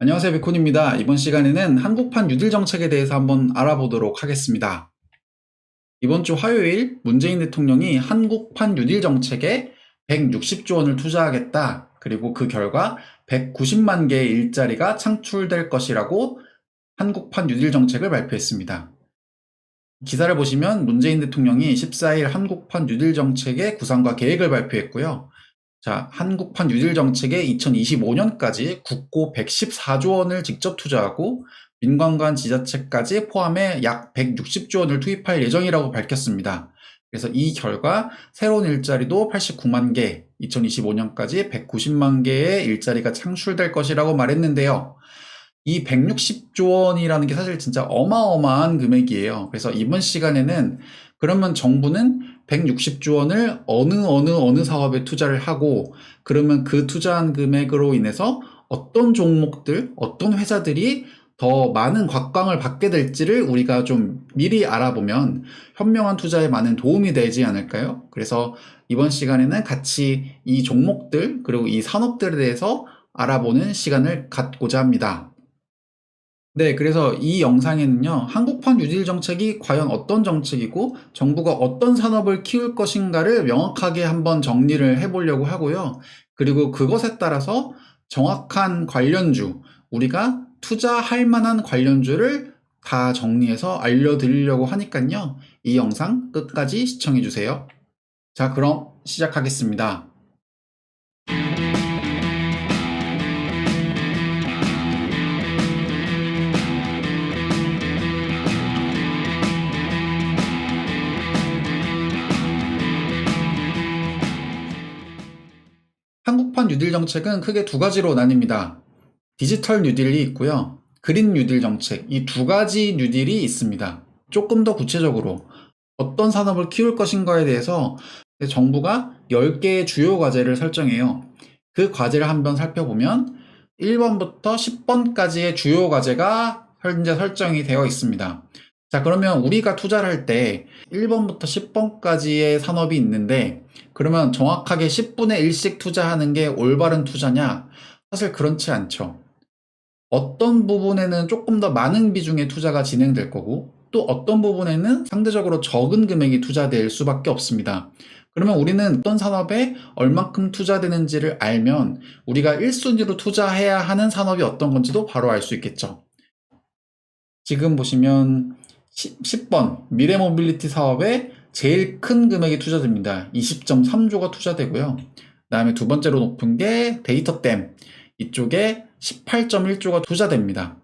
안녕하세요, 비콘입니다. 이번 시간에는 한국판 뉴딜 정책에 대해서 한번 알아보도록 하겠습니다. 이번 주 화요일 문재인 대통령이 한국판 뉴딜 정책에 160조 원을 투자하겠다. 그리고 그 결과 190만 개의 일자리가 창출될 것이라고 한국판 뉴딜 정책을 발표했습니다. 기사를 보시면 문재인 대통령이 14일 한국판 뉴딜 정책의 구상과 계획을 발표했고요. 자, 한국판 뉴딜 정책에 2025년까지 국고 114조 원을 직접 투자하고 민관관 지자체까지 포함해 약 160조 원을 투입할 예정이라고 밝혔습니다. 그래서 이 결과 새로운 일자리도 89만 개, 2025년까지 190만 개의 일자리가 창출될 것이라고 말했는데요. 이 160조 원이라는 게 사실 진짜 어마어마한 금액이에요. 그래서 이번 시간에는 그러면 정부는 160조 원을 어느 사업에 투자를 하고, 그러면 그 투자한 금액으로 인해서 어떤 종목들, 어떤 회사들이 더 많은 곽광을 받게 될지를 우리가 좀 미리 알아보면 현명한 투자에 많은 도움이 되지 않을까요? 그래서 이번 시간에는 같이 이 종목들, 그리고 이 산업들에 대해서 알아보는 시간을 갖고자 합니다. 네, 그래서 이 영상에는요, 한국판 뉴딜 정책이 과연 어떤 정책이고 정부가 어떤 산업을 키울 것인가를 명확하게 한번 정리를 해보려고 하고요. 그리고 그것에 따라서 정확한 관련주, 우리가 투자할 만한 관련주를 다 정리해서 알려드리려고 하니까요. 이 영상 끝까지 시청해주세요. 자, 그럼 시작하겠습니다. 한국판 뉴딜 정책은 크게 두 가지로 나뉩니다. 디지털 뉴딜이 있고요. 그린 뉴딜 정책, 이 두 가지 뉴딜이 있습니다. 조금 더 구체적으로 어떤 산업을 키울 것인가에 대해서 정부가 10개의 주요 과제를 설정해요. 그 과제를 한번 살펴보면 1번부터 10번까지의 주요 과제가 현재 설정이 되어 있습니다. 자, 그러면 우리가 투자를 할 때 1번부터 10번까지의 산업이 있는데, 그러면 정확하게 10분의 1씩 투자하는 게 올바른 투자냐? 사실 그렇지 않죠. 어떤 부분에는 조금 더 많은 비중의 투자가 진행될 거고, 또 어떤 부분에는 상대적으로 적은 금액이 투자될 수밖에 없습니다. 그러면 우리는 어떤 산업에 얼만큼 투자되는지를 알면 우리가 1순위로 투자해야 하는 산업이 어떤 건지도 바로 알 수 있겠죠. 지금 보시면 10번 미래 모빌리티 사업에 제일 큰 금액이 투자됩니다. 20.3조가 투자되고요. 그 다음에 두 번째로 높은 게 데이터댐, 이쪽에 18.1조가 투자됩니다.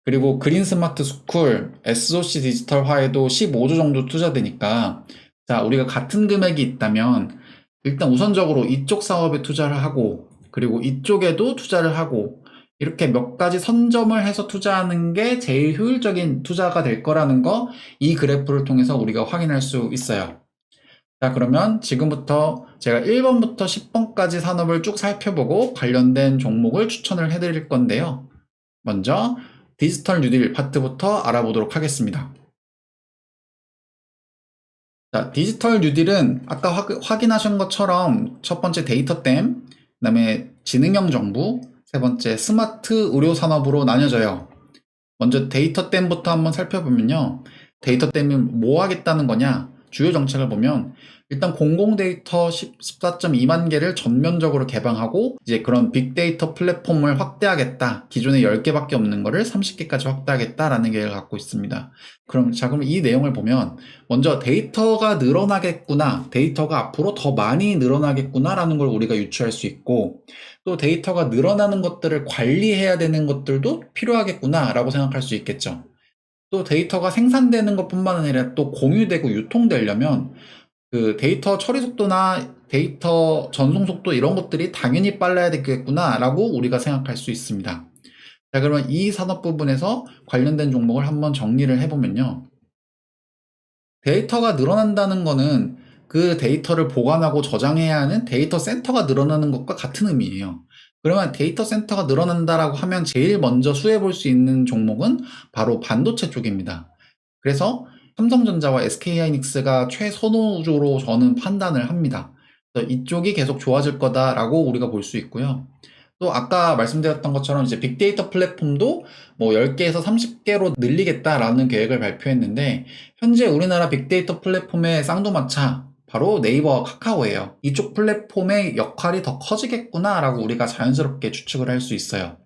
그리고 그린 스마트 스쿨, SOC 디지털화에도 15조 정도 투자되니까, 자, 우리가 같은 금액이 있다면 일단 우선적으로 이쪽 사업에 투자를 하고, 그리고 이쪽에도 투자를 하고, 이렇게 몇 가지 선점을 해서 투자하는 게 제일 효율적인 투자가 될 거라는 거, 이 그래프를 통해서 우리가 확인할 수 있어요. 자, 그러면 지금부터 제가 1번부터 10번까지 산업을 쭉 살펴보고 관련된 종목을 추천을 해드릴 건데요. 먼저 디지털 뉴딜 파트부터 알아보도록 하겠습니다. 자, 디지털 뉴딜은 아까 확인하신 것처럼 첫 번째 데이터댐, 그 다음에 지능형 정부, 세 번째 스마트 의료 산업으로 나뉘어져요. 먼저 데이터댐부터 한번 살펴보면요. 데이터댐이 뭐 하겠다는 거냐? 주요 정책을 보면 일단 공공 데이터 14.2만 개를 전면적으로 개방하고 이제 그런 빅데이터 플랫폼을 확대하겠다. 기존에 10개밖에 없는 거를 30개까지 확대하겠다라는 계획을 갖고 있습니다. 그럼 이 내용을 보면 먼저 데이터가 늘어나겠구나. 데이터가 앞으로 더 많이 늘어나겠구나라는 걸 우리가 유추할 수 있고, 또 데이터가 늘어나는 것들을 관리해야 되는 것들도 필요하겠구나라고 생각할 수 있겠죠. 또 데이터가 생산되는 것뿐만 아니라 또 공유되고 유통되려면 그 데이터 처리 속도나 데이터 전송 속도 이런 것들이 당연히 빨라야 되겠구나라고 우리가 생각할 수 있습니다. 자, 그러면 이 산업 부분에서 관련된 종목을 한번 정리를 해보면요. 데이터가 늘어난다는 거는 그 데이터를 보관하고 저장해야 하는 데이터 센터가 늘어나는 것과 같은 의미예요. 그러면 데이터 센터가 늘어난다라고 하면 제일 먼저 수혜볼 수 있는 종목은 바로 반도체 쪽입니다. 그래서 삼성전자와 SK하이닉스가 최선호주로 저는 판단을 합니다. 이쪽이 계속 좋아질 거다라고 우리가 볼 수 있고요. 또 아까 말씀드렸던 것처럼 이제 빅데이터 플랫폼도 뭐 10개에서 30개로 늘리겠다라는 계획을 발표했는데, 현재 우리나라 빅데이터 플랫폼의 쌍두마차 바로 네이버와 카카오예요. 이쪽 플랫폼의 역할이 더 커지겠구나라고 우리가 자연스럽게 추측을 할 수 있어요.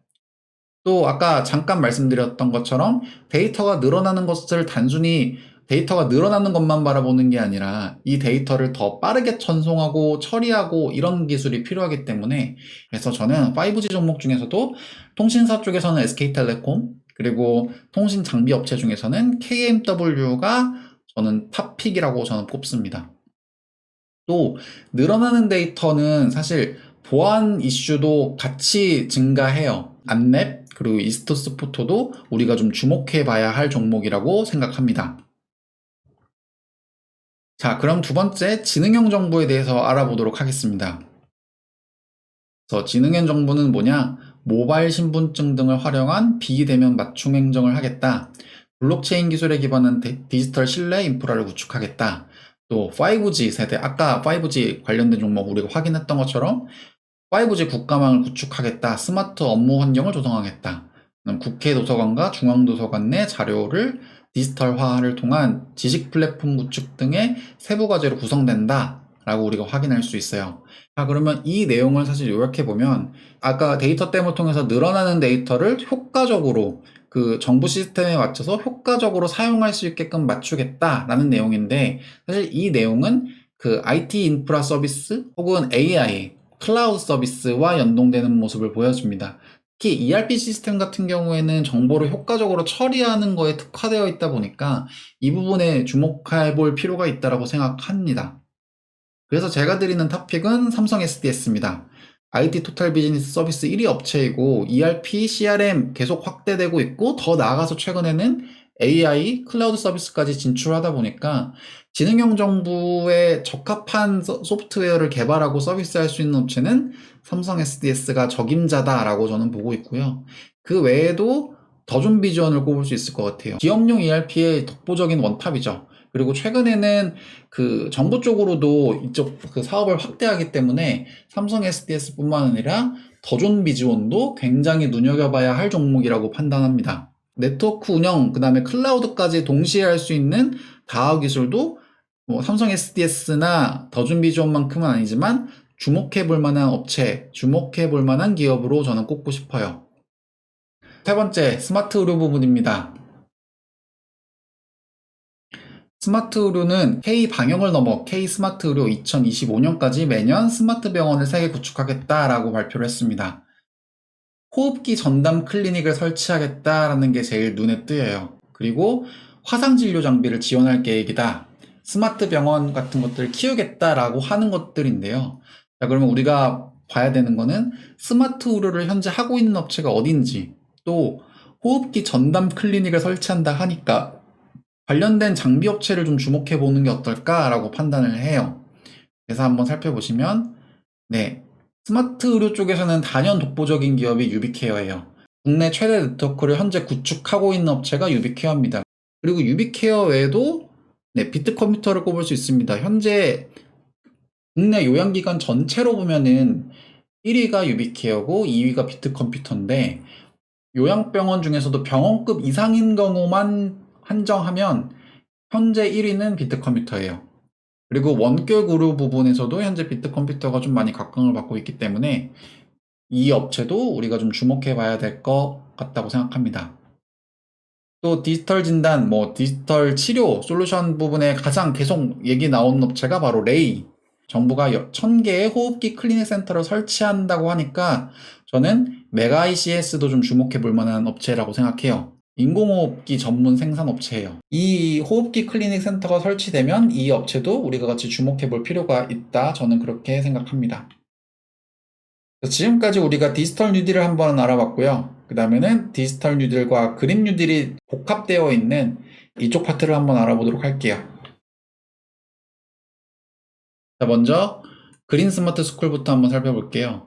또 아까 잠깐 말씀드렸던 것처럼 데이터가 늘어나는 것을 단순히 데이터가 늘어나는 것만 바라보는 게 아니라 이 데이터를 더 빠르게 전송하고 처리하고 이런 기술이 필요하기 때문에, 그래서 저는 5G 종목 중에서도 통신사 쪽에서는 SK텔레콤, 그리고 통신 장비 업체 중에서는 KMW가 저는 탑픽이라고 저는 꼽습니다. 또 늘어나는 데이터는 사실 보안 이슈도 같이 증가해요. 안랩 그리고 이스토스 포토도 우리가 좀 주목해 봐야 할 종목이라고 생각합니다. 자, 그럼 두 번째 지능형 정보에 대해서 알아보도록 하겠습니다. 그래서 지능형 정보는 뭐냐? 모바일 신분증 등을 활용한 비대면 맞춤 행정을 하겠다. 블록체인 기술에 기반한 디지털 신뢰 인프라를 구축하겠다. 또 5G 세대, 아까 5G 관련된 종목 우리가 확인했던 것처럼 5G 국가망을 구축하겠다. 스마트 업무 환경을 조성하겠다. 국회 도서관과 중앙도서관 내 자료를 디지털화를 통한 지식 플랫폼 구축 등의 세부 과제로 구성된다 라고 우리가 확인할 수 있어요. 자, 그러면 이 내용을 사실 요약해보면, 아까 데이터 댐을 통해서 늘어나는 데이터를 효과적으로 그 정부 시스템에 맞춰서 효과적으로 사용할 수 있게끔 맞추겠다라는 내용인데, 사실 이 내용은 그 IT 인프라 서비스 혹은 AI, 클라우드 서비스와 연동되는 모습을 보여줍니다. 특히 ERP 시스템 같은 경우에는 정보를 효과적으로 처리하는 거에 특화되어 있다 보니까 이 부분에 주목해 볼 필요가 있다고 생각합니다. 그래서 제가 드리는 탑픽은 삼성 SDS입니다. IT 토탈 비즈니스 서비스 1위 업체이고 ERP, CRM 계속 확대되고 있고, 더 나아가서 최근에는 AI, 클라우드 서비스까지 진출하다 보니까 지능형 정부에 적합한 소프트웨어를 개발하고 서비스할 수 있는 업체는 삼성 SDS가 적임자다라고 저는 보고 있고요. 그 외에도 더존 비전을 꼽을 수 있을 것 같아요. 기업용 ERP의 독보적인 원탑이죠. 그리고 최근에는 그 정부 쪽으로도 이쪽 그 사업을 확대하기 때문에 삼성 SDS뿐만 아니라 더존 비즈원도 굉장히 눈여겨봐야 할 종목이라고 판단합니다. 네트워크 운영, 그 다음에 클라우드까지 동시에 할 수 있는 다화 기술도 뭐 삼성 SDS나 더존 비즈원만큼은 아니지만 주목해 볼 만한 업체, 주목해 볼 만한 기업으로 저는 꼽고 싶어요. 세 번째, 스마트 의료 부분입니다. 스마트 의료는 K 방역을 넘어 K 스마트 의료 2025년까지 매년 스마트 병원을 3개 구축하겠다라고 발표를 했습니다. 호흡기 전담 클리닉을 설치하겠다라는 게 제일 눈에 띄어요. 그리고 화상 진료 장비를 지원할 계획이다. 스마트 병원 같은 것들을 키우겠다라고 하는 것들인데요. 자, 그러면 우리가 봐야 되는 거는 스마트 의료를 현재 하고 있는 업체가 어딘지, 또 호흡기 전담 클리닉을 설치한다 하니까 관련된 장비 업체를 좀 주목해 보는 게 어떨까라고 판단을 해요. 그래서 한번 살펴보시면, 네, 스마트 의료 쪽에서는 단연 독보적인 기업이 유비케어예요. 국내 최대 네트워크를 현재 구축하고 있는 업체가 유비케어입니다. 그리고 유비케어 외에도 네, 비트컴퓨터를 꼽을 수 있습니다. 현재 국내 요양기관 전체로 보면은 1위가 유비케어고 2위가 비트컴퓨터인데, 요양병원 중에서도 병원급 이상인 경우만 한정하면 현재 1위는 비트컴퓨터예요. 그리고 원격 의료 부분에서도 현재 비트컴퓨터가 좀 많이 각광을 받고 있기 때문에 이 업체도 우리가 좀 주목해 봐야 될 것 같다고 생각합니다. 또 디지털 진단, 뭐 디지털 치료 솔루션 부분에 가장 계속 얘기 나오는 업체가 바로 레이. 정부가 1000개의 호흡기 클리닉 센터를 설치한다고 하니까 저는 메가 ICS도 좀 주목해 볼 만한 업체라고 생각해요. 인공호흡기 전문 생산 업체예요. 이 호흡기 클리닉 센터가 설치되면 이 업체도 우리가 같이 주목해 볼 필요가 있다. 저는 그렇게 생각합니다. 지금까지 우리가 디지털 뉴딜을 한번 알아봤고요. 그 다음에는 디지털 뉴딜과 그린 뉴딜이 복합되어 있는 이쪽 파트를 한번 알아보도록 할게요. 자, 먼저 그린 스마트 스쿨부터 한번 살펴볼게요.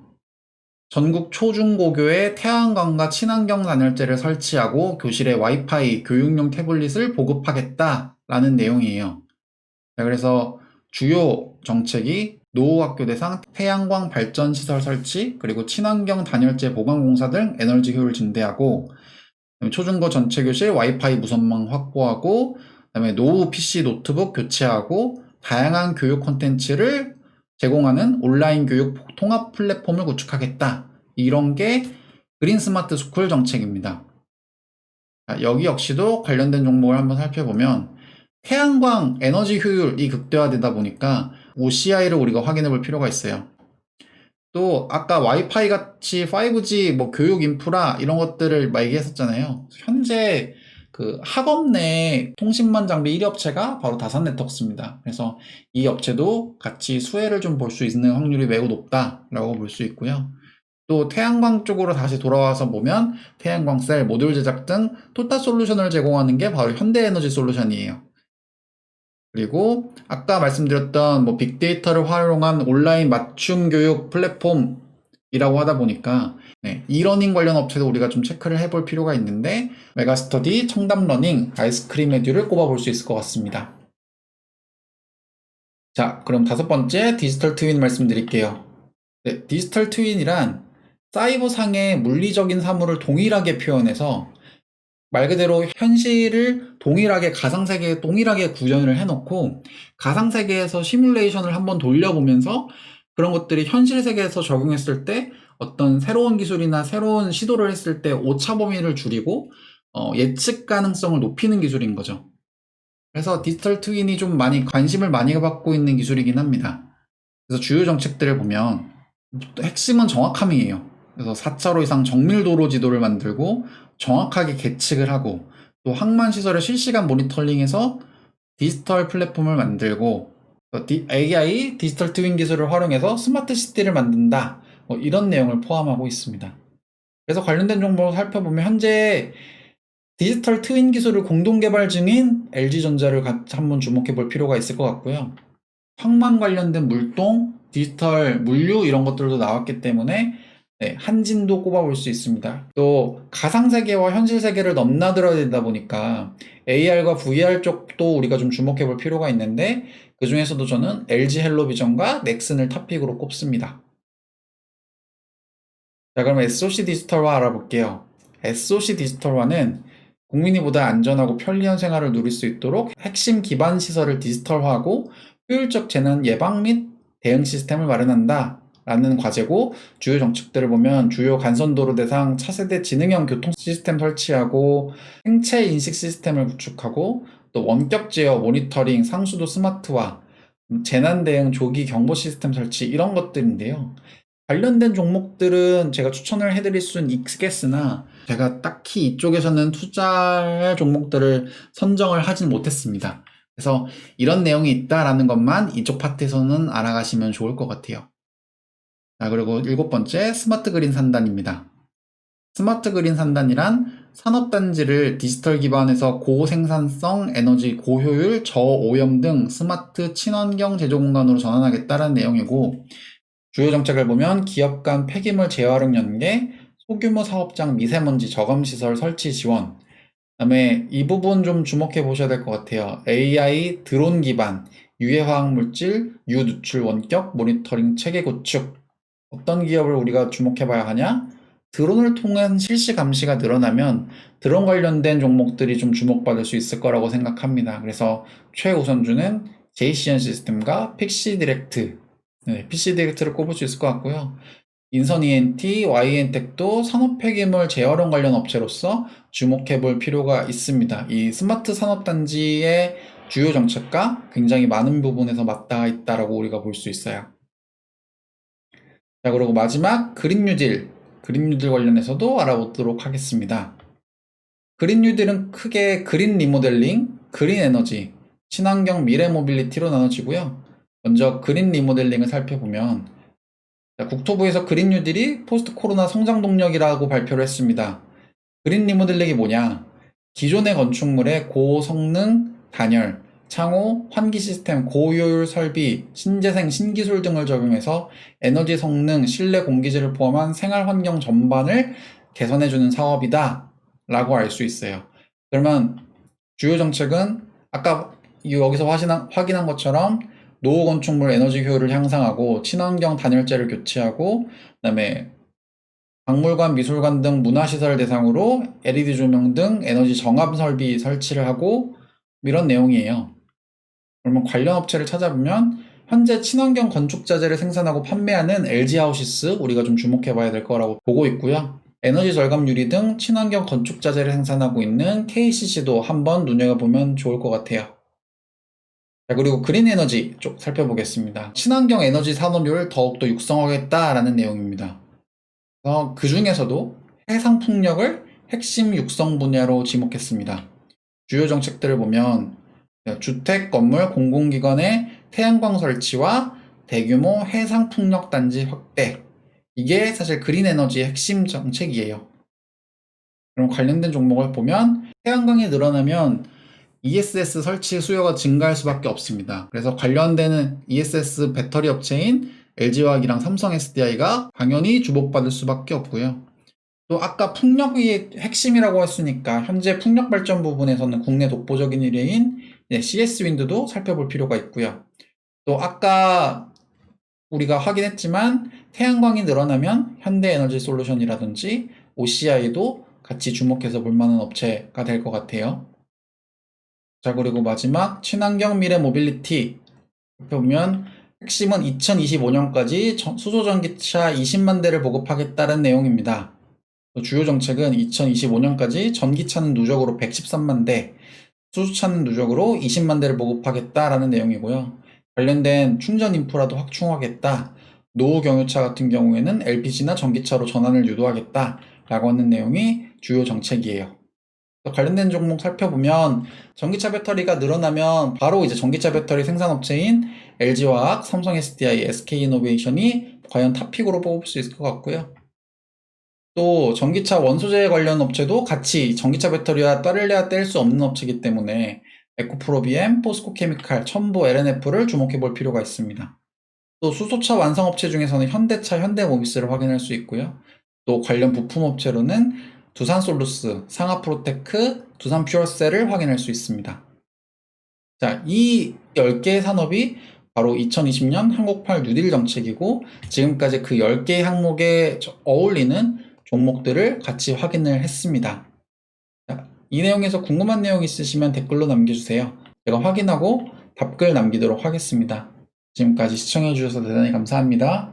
전국 초중고교에 태양광과 친환경 단열재를 설치하고 교실에 와이파이, 교육용 태블릿을 보급하겠다라는 내용이에요. 자, 그래서 주요 정책이 노후학교 대상 태양광 발전 시설 설치, 그리고 친환경 단열재 보강 공사 등 에너지 효율 증대하고, 초중고 전체 교실 와이파이 무선망 확보하고, 그다음에 노후 PC 노트북 교체하고, 다양한 교육 콘텐츠를 제공하는 온라인 교육 통합 플랫폼을 구축하겠다. 이런 게 그린 스마트 스쿨 정책입니다. 여기 역시도 관련된 종목을 한번 살펴보면 태양광 에너지 효율이 극대화되다 보니까 OCI를 우리가 확인해 볼 필요가 있어요. 또 아까 와이파이 같이 5G 뭐 교육 인프라 이런 것들을 막 얘기했었잖아요. 현재 그 학업 내 통신망 장비 1위 업체가 바로 다산 네트워크스입니다. 그래서 이 업체도 같이 수혜를 좀 볼 수 있는 확률이 매우 높다라고 볼 수 있고요. 또 태양광 쪽으로 다시 돌아와서 보면 태양광 셀, 모듈 제작 등 토탈 솔루션을 제공하는 게 바로 현대에너지 솔루션이에요. 그리고 아까 말씀드렸던 뭐 빅데이터를 활용한 온라인 맞춤 교육 플랫폼이라고 하다 보니까 이러닝 관련 업체도 우리가 좀 체크를 해볼 필요가 있는데 메가스터디, 청담러닝, 아이스크림 에듀를 꼽아볼 수 있을 것 같습니다. 자, 그럼 5번째 디지털 트윈 말씀드릴게요. 디지털 트윈이란 사이버상의 물리적인 사물을 동일하게 표현해서 말 그대로 현실을 동일하게 가상세계에 동일하게 구현을 해놓고 가상세계에서 시뮬레이션을 한번 돌려보면서 그런 것들이 현실 세계에서 적용했을 때 어떤 새로운 기술이나 새로운 시도를 했을 때 오차 범위를 줄이고 예측 가능성을 높이는 기술인 거죠. 그래서 디지털 트윈이 좀 많이 관심을 많이 받고 있는 기술이긴 합니다. 그래서 주요 정책들을 보면 핵심은 정확함이에요. 그래서 4차로 이상 정밀도로 지도를 만들고 정확하게 계측을 하고 또 항만 시설의 실시간 모니터링해서 디지털 플랫폼을 만들고 AI 디지털 트윈 기술을 활용해서 스마트 시티를 만든다. 뭐 이런 내용을 포함하고 있습니다. 그래서 관련된 정보를 살펴보면 현재 디지털 트윈 기술을 공동 개발 중인 LG전자를 한번 주목해 볼 필요가 있을 것 같고요. 항만 관련된 물동, 디지털 물류 이런 것들도 나왔기 때문에 한진도 꼽아볼 수 있습니다. 또 가상세계와 현실세계를 넘나들어야 되다 보니까 AR과 VR 쪽도 우리가 좀 주목해 볼 필요가 있는데 그 중에서도 저는 LG 헬로비전과 넥슨을 탑픽으로 꼽습니다. 자, 그럼 SOC 디지털화 알아볼게요. SOC 디지털화는 국민이 보다 안전하고 편리한 생활을 누릴 수 있도록 핵심 기반 시설을 디지털화하고 효율적 재난 예방 및 대응 시스템을 마련한다 라는 과제고 주요 정책들을 보면 주요 간선도로 대상 차세대 지능형 교통 시스템 설치하고 생체 인식 시스템을 구축하고 또 원격 제어 모니터링 상수도 스마트화 재난 대응 조기 경보 시스템 설치 이런 것들인데요. 관련된 종목들은 제가 추천을 해드릴 수는 있겠으나 제가 딱히 이쪽에서는 투자할 종목들을 선정을 하진 못했습니다. 그래서 이런 내용이 있다라는 것만 이쪽 파트에서는 알아가시면 좋을 것 같아요. 자, 그리고 7번째 스마트 그린 산단입니다. 스마트 그린 산단이란 산업단지를 디지털 기반에서 고생산성, 에너지 고효율, 저오염 등 스마트 친환경 제조 공간으로 전환하겠다는 내용이고 주요 정책을 보면 기업 간 폐기물 재활용 연계, 소규모 사업장 미세먼지 저감 시설 설치 지원, 그다음에 이 부분 좀 주목해 보셔야 될 것 같아요. AI 드론 기반, 유해 화학 물질, 유 누출 원격 모니터링 체계 구축. 어떤 기업을 우리가 주목해 봐야 하냐? 드론을 통한 실시 감시가 늘어나면 드론 관련된 종목들이 좀 주목받을 수 있을 거라고 생각합니다. 그래서 최우선주는 JCN 시스템과 픽시 디렉트, PC 디렉트를 꼽을 수 있을 것 같고요. 인선 ENT, YN텍도 산업 폐기물 재활용 관련 업체로서 주목해 볼 필요가 있습니다. 이 스마트 산업단지의 주요 정책과 굉장히 많은 부분에서 맞닿아 있다라고 우리가 볼 수 있어요. 자, 그리고 마지막 그린 뉴딜 관련해서도 알아보도록 하겠습니다. 그린 뉴딜은 크게 그린 리모델링, 그린 에너지, 친환경 미래 모빌리티로 나눠지고요. 먼저 그린 리모델링을 살펴보면 국토부에서 그린 뉴딜이 포스트 코로나 성장 동력이라고 발표를 했습니다. 그린 리모델링이 뭐냐? 기존의 건축물의 고성능 단열, 창호, 환기 시스템, 고효율 설비, 신재생, 신기술 등을 적용해서 에너지 성능, 실내 공기질을 포함한 생활 환경 전반을 개선해주는 사업이다 라고 알 수 있어요. 그러면 주요 정책은 아까 여기서 확인한 것처럼 노후 건축물 에너지 효율을 향상하고 친환경 단열재를 교체하고 그다음에 박물관, 미술관 등 문화시설 대상으로 LED 조명 등 에너지 정압 설비 설치를 하고 이런 내용이에요. 그러면 관련 업체를 찾아보면 현재 친환경 건축 자재를 생산하고 판매하는 LG 하우시스 우리가 좀 주목해 봐야 될 거라고 보고 있고요. 에너지 절감 유리 등 친환경 건축 자재를 생산하고 있는 KCC도 한번 눈여겨보면 좋을 것 같아요. 자, 그리고 그린 에너지 쪽 살펴보겠습니다. 친환경 에너지 산업을 더욱더 육성하겠다라는 내용입니다. 그 중에서도 해상 풍력을 핵심 육성 분야로 지목했습니다. 주요 정책들을 보면 주택, 건물, 공공기관의 태양광 설치와 대규모 해상 풍력 단지 확대. 이게 사실 그린 에너지의 핵심 정책이에요. 그럼 관련된 종목을 보면 태양광이 늘어나면 ESS 설치 수요가 증가할 수밖에 없습니다. 그래서 관련되는 ESS 배터리 업체인 LG화학이랑 삼성 SDI가 당연히 주목받을 수밖에 없고요. 또 아까 풍력이 핵심이라고 했으니까 현재 풍력 발전 부분에서는 국내 독보적인 일인 CS 윈드도 살펴볼 필요가 있고요. 또 아까 우리가 확인했지만 태양광이 늘어나면 현대에너지 솔루션이라든지 OCI도 같이 주목해서 볼 만한 업체가 될 것 같아요. 자, 그리고 마지막 친환경 미래 모빌리티 보면 핵심은 2025년까지 수소전기차 20만 대를 보급하겠다는 내용입니다. 주요 정책은 2025년까지 전기차는 누적으로 113만 대, 수소차는 누적으로 20만 대를 보급하겠다라는 내용이고요. 관련된 충전 인프라도 확충하겠다. 노후 경유차 같은 경우에는 LPG나 전기차로 전환을 유도하겠다라고 하는 내용이 주요 정책이에요. 관련된 종목 살펴보면 전기차 배터리가 늘어나면 바로 이제 전기차 배터리 생산업체인 LG화학, 삼성 SDI, SK이노베이션이 과연 탑픽으로 뽑을 수 있을 것 같고요. 또 전기차 원소재 관련 업체도 같이 전기차 배터리와 따를래야 뗄 수 없는 업체이기 때문에 에코프로비엠, 포스코케미칼, 첨보, LNF를 주목해 볼 필요가 있습니다. 또 수소차 완성업체 중에서는 현대차, 현대모비스를 확인할 수 있고요. 또 관련 부품업체로는 두산솔루스, 상하프로테크, 두산퓨어셀을 확인할 수 있습니다. 자, 이 10개의 산업이 바로 2020년 한국판 뉴딜 정책이고 지금까지 그 10개의 항목에 어울리는 종목들을 같이 확인을 했습니다. 자, 이 내용에서 궁금한 내용 있으시면 댓글로 남겨주세요. 제가 확인하고 답글 남기도록 하겠습니다. 지금까지 시청해주셔서 대단히 감사합니다.